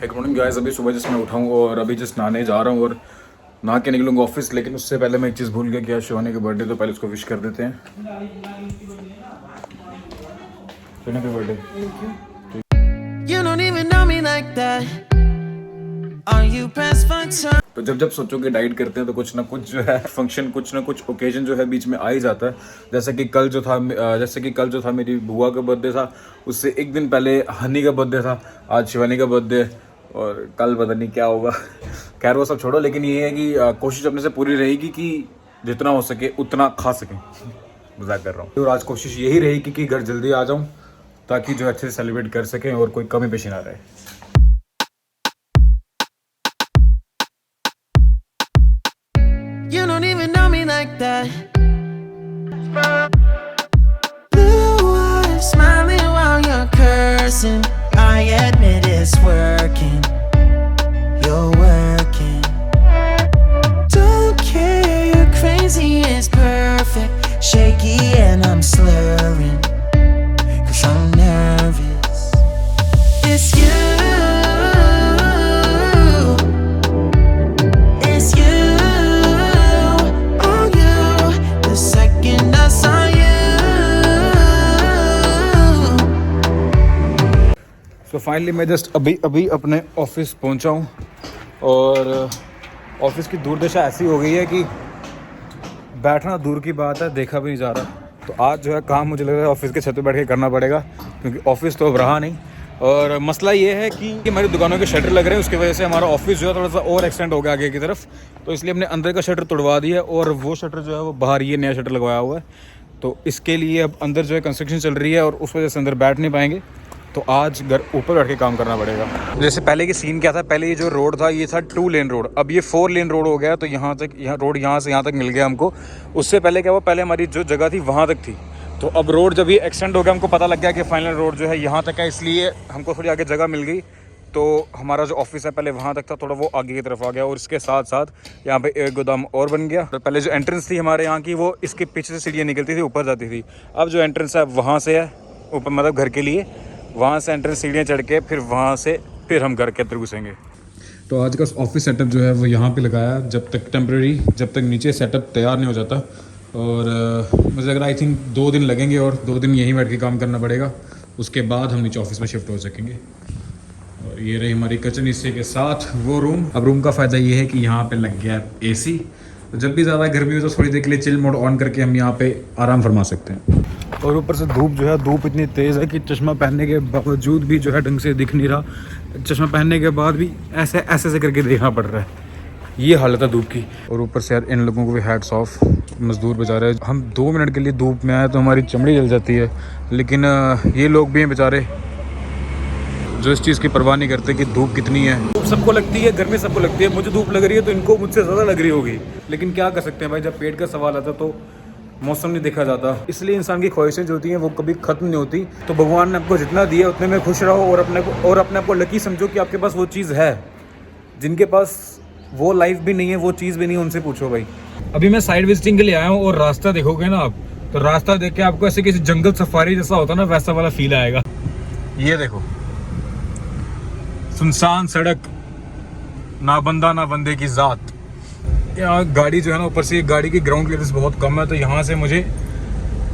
Good morning guys, अभी सुबह just मैं उठाऊँ और अभी जस्ट नहाने जा रहा हूँ और नहा के निकलूँगा ऑफिस। लेकिन उससे पहले मैं एक चीज़ भूल गया कि आज शिवानी का बर्थडे, तो पहले उसको विश कर देते हैं। शिवानी का बर्थडे। तो जब सोचोगे डाइट करते हैं तो कुछ ना कुछ जो है फंक्शन, कुछ ना कुछ ओकेजन जो है बीच में आ ही जाता है। जैसे कि कल जो था मेरी बुआ का बर्थडे था, उससे एक दिन पहले हनी का बर्थडे था, आज शिवानी का बर्थडे और कल पता नहीं क्या होगा। खैर वो सब छोड़ो, लेकिन ये है कि कोशिश अपने से पूरी रहेगी कि जितना हो सके उतना खा सकें। मजाक कर रहा हूँ। और आज कोशिश यही रहेगी कि घर जल्दी आ जाऊँ ताकि जो अच्छे से सेलिब्रेट कर सकें और कोई कमी पेशी ना रहे। You don't even know me like that. Blue eyes smiling while you're cursing. I admit it's working. You're working. Don't care, you're crazy, it's perfect. Shaky and I'm slurring. 'Cause I'm nervous. It's you. तो finally मैं just अभी अपने office पहुंचा हूं और office की दूरदशा ऐसी हो गई है कि बैठना दूर की बात है, देखा भी नहीं जा रहा। तो आज जो है काम मुझे लग रहा है ऑफिस के छत पे बैठ के करना पड़ेगा, क्योंकि ऑफिस तो अब रहा नहीं। और मसला ये है कि हमारी दुकानों के शटर लग रहे हैं, उसकी वजह से हमारा ऑफिस जो है थोड़ा सा और एक्सटेंड हो गया आगे की तरफ। तो इसलिए हमने अंदर का शटर तोड़वा दिया और वो शटर जो है वो बाहर ये नया शटर लगवाया हुआ है। तो इसके लिए अब अंदर जो है कंस्ट्रक्शन चल रही है और उस वजह से अंदर बैठ नहीं पाएंगे। तो आज घर ऊपर बैठ के काम करना पड़ेगा। जैसे पहले की सीन क्या था, पहले ये जो रोड था ये था 2 लेन रोड, अब ये 4 लेन रोड हो गया। तो यहाँ रोड यहाँ से यहाँ तक मिल गया हमको। उससे पहले क्या हुआ, पहले हमारी जो जगह थी वहाँ तक थी। तो अब रोड जब ये एक्सटेंड हो गया, हमको पता लग गया कि फाइनल रोड जो है यहाँ तक है, इसलिए हमको थोड़ी आगे जगह मिल गई। तो हमारा जो ऑफिस है पहले वहाँ तक था, थोड़ा वो आगे की तरफ आ गया। और इसके साथ साथ यहाँ पे एक गोदाम और बन गया। तो पहले जो एंट्रेंस थी हमारे यहाँ की, वो इसके पीछे से सीढ़ियाँ निकलती थी, ऊपर जाती थी। अब जो एंट्रेंस है वहाँ से है ऊपर, मतलब घर के लिए वहाँ से एंट्रेंस सीढ़ियाँ चढ़ के फिर हम घर के अंदर घुसेंगे। तो आज का ऑफिस सेटअप जो है वो यहाँ पे लगाया, जब तक टेम्प्रेरी, जब तक नीचे सेटअप तैयार नहीं हो जाता। और मुझे लग रहा है आई थिंक 2 दिन लगेंगे और 2 दिन यहीं बैठ के काम करना पड़ेगा। उसके बाद हम नीचे ऑफिस में शिफ्ट हो सकेंगे। और ये रही हमारी किचन, इसी के साथ वो रूम। अब रूम का फ़ायदा ये है कि यहाँ पे लग गया है AC। तो जब भी ज़्यादा गर्मी हो तो थोड़ी देर के लिए चिल मोड ऑन करके हम यहाँ पे आराम फरमा सकते हैं। और ऊपर से धूप इतनी तेज़ है कि चश्मा पहनने के बावजूद भी जो है ढंग से दिख नहीं रहा। चश्मा पहनने के बाद भी ऐसे करके देखना पड़ रहा है, ये हालत है धूप की। और ऊपर से यार इन लोगों को भी हैट्स ऑफ, मज़दूर बेचारे। हम 2 मिनट के लिए धूप में आए तो हमारी चमड़ी जल जाती है, लेकिन ये लोग भी हैं बेचारे जो इस चीज़ की परवाह नहीं करते कि धूप कितनी है। धूप सबको लगती है, गर्मी सबको लगती है। मुझे धूप लग रही है तो इनको मुझसे ज़्यादा लग रही होगी, लेकिन क्या कर सकते हैं भाई, जब पेट का सवाल आता तो मौसम नहीं देखा जाता। इसलिए इंसान की ख्वाहिशें जो होती हैं वो कभी ख़त्म नहीं होती। तो भगवान ने आपको जितना दिया उतने में खुश रहो और अपने आप को लकी समझो कि आपके पास वो चीज़ है। जिनके पास वो लाइफ भी नहीं है, वो चीज़ भी नहीं है, उनसे पूछो भाई। अभी मैं साइड विजिटिंग के लिए आया हूँ और रास्ता देखोगे ना आप, तो रास्ता देख के आपको ऐसे किसी जंगल सफारी जैसा होता है ना, वैसा वाला फील आएगा। ये देखो, सुनसान सड़क, ना बंदा ना बंदे की ज़ात। यहाँ गाड़ी जो है ना, ऊपर से गाड़ी की ग्राउंड क्लियरेंस बहुत कम है, तो यहाँ से मुझे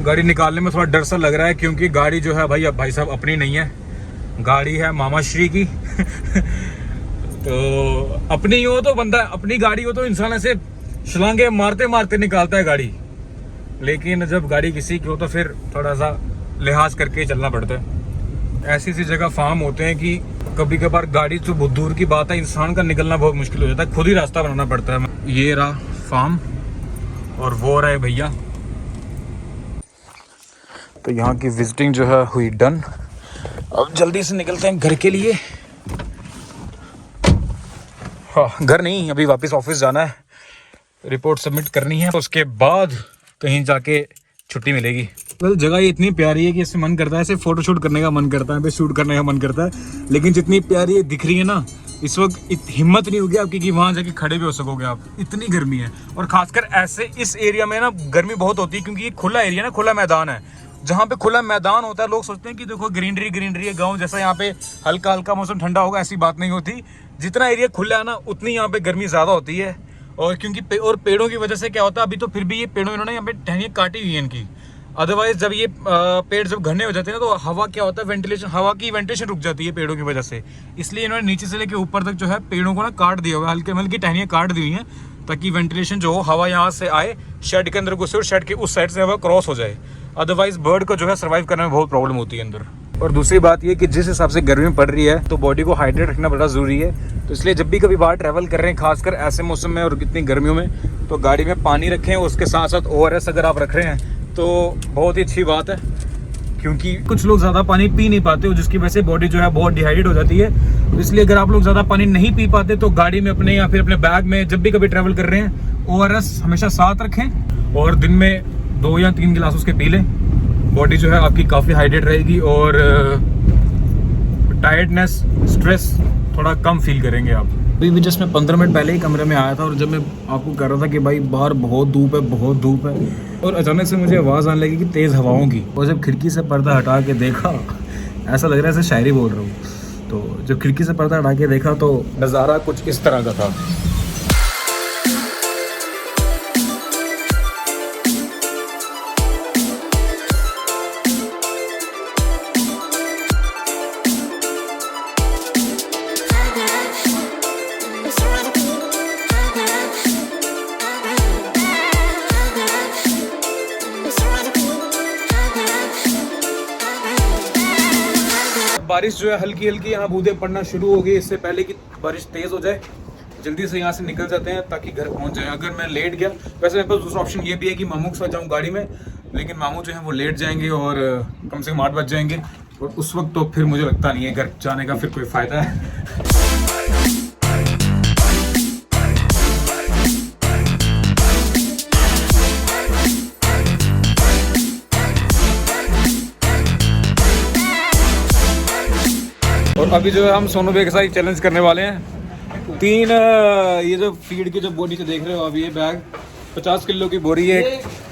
गाड़ी निकालने में थोड़ा डर सा लग रहा है, क्योंकि गाड़ी जो है भाई साहब अपनी नहीं है, गाड़ी है मामा श्री की। तो अपनी हो तो बंदा, अपनी गाड़ी हो तो इंसान ऐसे छलांगे मारते मारते निकालता है गाड़ी, लेकिन जब गाड़ी किसी की हो तो फिर थोड़ा सा लिहाज करके चलना पड़ता है। ऐसी जगह फार्म होते हैं कि कभी कभार गाड़ी तो बहुत दूर की बात है, इंसान का निकलना बहुत मुश्किल हो जाता है, खुद ही रास्ता बनाना पड़ता है। ये रहा फार्म और वो रहे भैया। तो यहाँ की विजिटिंग जो है हुई डन। अब जल्दी से निकलते हैं घर के लिए। हाँ, घर नहीं, अभी वापस ऑफिस जाना है, रिपोर्ट सबमिट करनी है, तो उसके बाद कहीं जाके छुट्टी मिलेगी। वेल जगह ये इतनी प्यारी है कि इससे मन करता है, ऐसे फोटो शूट करने का मन करता है, शूट करने का मन करता है, लेकिन जितनी प्यारी ये दिख रही है ना, इस वक्त हिम्मत नहीं होगी आपकी कि वहाँ जाके खड़े भी हो सकोगे आप, इतनी गर्मी है। और खासकर ऐसे इस एरिया में ना गर्मी बहुत होती है, क्योंकि ये खुला एरिया ना, खुला मैदान है, जहाँ पे खुला मैदान होता है लोग सोचते हैं कि देखो ग्रीनरी ग्रीनरी है, गांव जैसा यहाँ पे हल्का हल्का मौसम ठंडा होगा, ऐसी बात नहीं होती। जितना एरिया खुला है ना उतनी यहाँ पे गर्मी ज़्यादा होती है। और क्योंकि पेड़ों की वजह से क्या होता है, अभी तो फिर भी ये पेड़ों इन्होंने यहाँ पे टहनियाँ काटी हुई है इनकी। अदरवाइज जब ये पेड़ जब घने हो जाते हैं तो हवा क्या होता है, वेंटिलेशन, हवा की वेंटिलेशन रुक जाती है पेड़ों की वजह से। इसलिए इन्होंने नीचे से लेके ऊपर तक जो है पेड़ों को ना काट दिया हुआ है, हल्के हल्की टहनियाँ काट दी हुई हैं ताकि वेंटिलेशन जो हो, हवा यहाँ से आए, शेड के अंदर घुसे और शेड के उस साइड से हवा क्रॉस हो जाए। अदरवाइज बर्ड को जो है सर्वाइव करने में बहुत प्रॉब्लम होती है अंदर। और दूसरी बात ये कि जिस हिसाब से गर्मी पड़ रही है तो बॉडी को हाइड्रेट रखना बड़ा ज़रूरी है। तो इसलिए जब भी कभी बाहर ट्रैवल कर रहे हैं, खासकर ऐसे मौसम में और इतनी गर्मियों में, तो गाड़ी में पानी रखें। उसके साथ साथ ORS अगर आप रख रहे हैं तो बहुत ही अच्छी बात है, क्योंकि कुछ लोग ज़्यादा पानी पी नहीं पाते हो, जिसकी वजह से बॉडी जो है बहुत डिहाइड्रेट हो जाती है। तो इसलिए अगर आप लोग ज़्यादा पानी नहीं पी पाते तो गाड़ी में अपने या फिर अपने बैग में जब भी कभी ट्रैवल कर रहे हैं ORS हमेशा साथ रखें और दिन में 2 या 3 गिलास उसके पी लें। बॉडी जो है आपकी काफ़ी हाइड्रेट रहेगी और टायर्डनेस, स्ट्रेस थोड़ा कम फील करेंगे आप। अभी भी जस्ट मैं 15 मिनट पहले ही कमरे में आया था और जब मैं आपको कह रहा था कि भाई बाहर बहुत धूप है, बहुत धूप है, और अचानक से मुझे आवाज़ आने लगी कि तेज़ हवाओं की। और जब खिड़की से पर्दा हटा के देखा, ऐसा लग रहा है जैसे शायरी बोल रहा हूँ। तो जब खिड़की से पर्दा हटा के देखा तो नज़ारा कुछ इस तरह का था। बारिश जो है हल्की हल्की यहाँ बूंदें पड़ना शुरू हो गई। इससे पहले कि बारिश तेज़ हो जाए जल्दी से यहाँ से निकल जाते हैं ताकि घर पहुँच जाए। अगर मैं लेट गया, वैसे मेरे पास दूसरा ऑप्शन ये भी है कि मामू के साथ जाऊँ गाड़ी में, लेकिन मामू जो है वो लेट जाएंगे और कम से कम 8 बज जाएंगे, और उस वक्त तो फिर मुझे लगता नहीं है घर जाने का फिर कोई फ़ायदा है। और अभी जो है हम सोनू भाई के साथ चैलेंज करने वाले हैं। 3 ये जो फीड की जो बोरी से देख रहे हो, अभी ये बैग 50 किलो की बोरी है।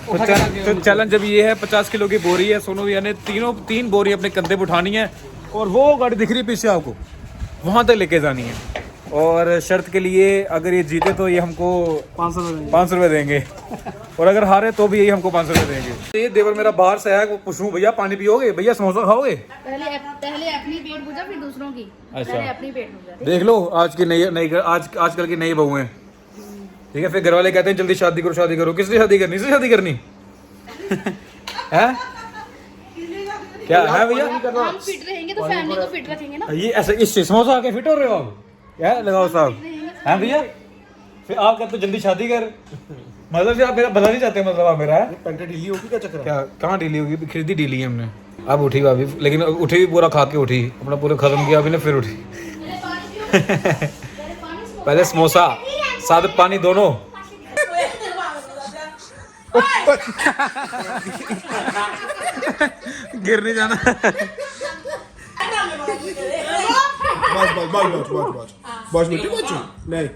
तो चैलेंज अभी ये है, 50 किलो की बोरी है। सोनू भैया ने 3 बोरी अपने कंधे पर उठानी है और वो गाड़ी दिख रही है पीछे आपको, वहाँ तक लेके जानी है। और शर्त के लिए अगर ये जीते तो ये हमको 500 रुपये देंगे, और अगर हारे तो भी यही हमको 500 रुपये देंगे। ये देवर मेरा बाहर से आया, वो पूछूं भैया पानी पियोगे, भैया समोसा खाओगे? पहले अपनी पेट पूजा फिर दूसरों की। अच्छा, पहले अपनी पेट पूजा। देख लो आज की नई आजकल की नई बहू हैं, ठीक है। फिर घर वाले कहते हैं जल्दी शादी करो, शादी करो। किसने शादी करनी? इससे शादी करनी है क्या है भैया? हम फिट रहेंगे तो फैमिली को फिट रखेंगे ना। ये ऐसे इससे समोसा आके फिट हो रहे हो आप? क्या लगाओ साहब हैं भैया? फिर आप कहते जल्दी शादी कर, मतलब आप मेरा भला नहीं चाहते, मतलब आप मेरा पैंट ढीली होगी क्या चक्कर? क्या कहाँ ढीली होगी? खरीदी ढीली है हमने। अब उठी भाभी, लेकिन उठी भी पूरा खा के उठी, अपना पूरा खत्म किया अभी ने, फिर उठी। पहले समोसा साथ पानी दोनों। गिर नहीं जाना। बस बेटी बच्चों नहीं।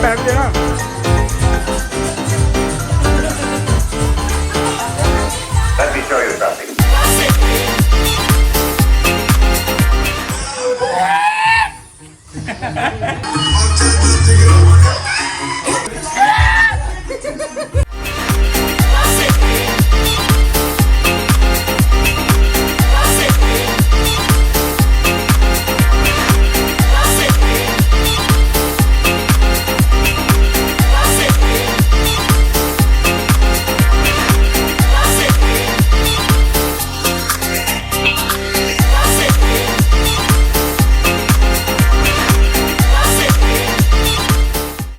बैठ गया ना। Let me show you something.